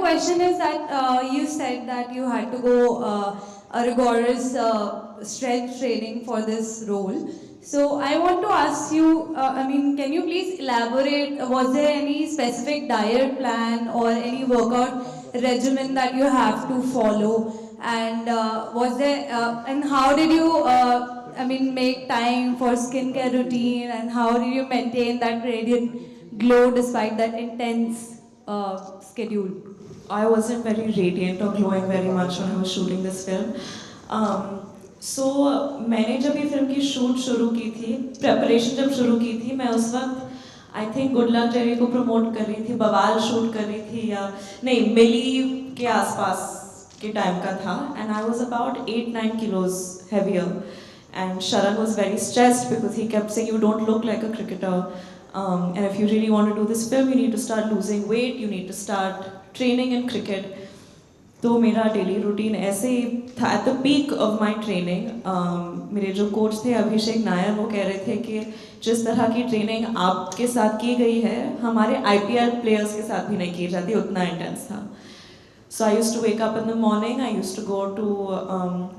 question is that you said that you had to go a rigorous strength training for this role. So I want to ask you, can you please elaborate? Was there any specific diet plan or any workout regimen that you have to follow? And and how did you, make time for skincare routine, and how did you maintain that radiant glow despite that intense schedule? I wasn't very radiant or glowing very much when I was shooting this film. सो मैंने जब ये film की shoot शुरू की थी, preparation जब शुरू की थी, मैं उस वक्त आई थिंक गुड लक टेरी को प्रमोट कर रही थी, बवाल शूट कर रही थी, या नहीं मिली के आसपास के टाइम का था. And I was about 8-9 kilos heavier. And Sharan was very stressed because he kept saying, you don't look like a cricketer. And if you really want to do this film, you need to start losing weight, you need to start training in cricket. तो मेरा daily routine ऐसे ही था. At the peak of my training मेरे जो coach थे अभिषेक नायर, वो कह रहे थे कि जिस तरह की ट्रेनिंग आपके साथ की गई है हमारे IPL प्लेयर्स के साथ भी नहीं की जाती, उतना इंटेंस था. So I used to wake up in the morning, I used to go to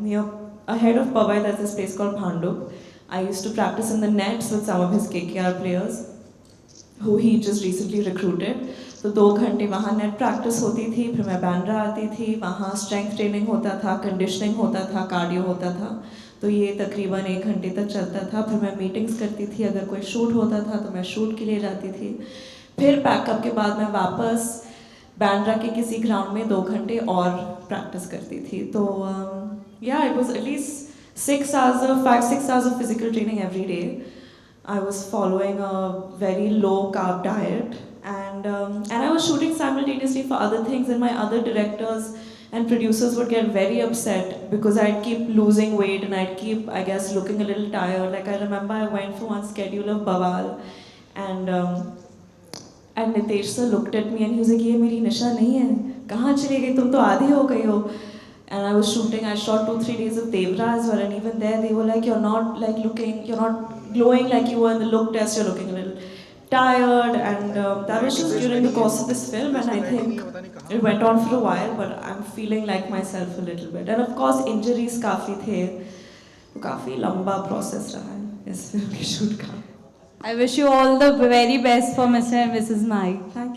near ahead of Powai, there's this place called Bhandup. I used to practice in the nets with some of his KKR players who he just recently recruited. तो 2 घंटे वहाँ net practice होती थी, फिर मैं बांद्रा आती थी, वहाँ स्ट्रेंथ ट्रेनिंग होता था, कंडीशनिंग होता था, कार्डियो होता था. तो ये तकरीबन 1 घंटे तक चलता था. फिर मैं मीटिंग्स करती थी, अगर कोई शूट होता था तो मैं शूट के लिए जाती थी. फिर पैकअप के बाद मैं वापस बांद्रा के किसी ग्राउंड में 2 घंटे और प्रैक्टिस करती थी. तो yeah, it was at least 5-6 hours of physical training every day. I was following a very low carb diet, and I was shooting simultaneously for other things, and my other directors and producers would get very upset because I'd keep losing weight and I'd keep, I guess, looking a little tired. Like I remember I went for one schedule of Bawal, and Nitesh sir looked at me and he was like, ये मेरी निशा नहीं है, कहाँ चली गई, तुम तो आधी हो गई हो. And I was shooting, I shot 2-3 days of Devra as well, and even there they were like, you're not glowing like you were in the look test, you're looking a little tired. And that was just during the course of this film, and I think it went on for a while, but I'm feeling like myself a little bit. And of course injuries काफ़ी थे, तो काफ़ी लंबा process रहा है इस film के shoot का. I wish you all the very best for Mr. and Mrs. Mai. Thank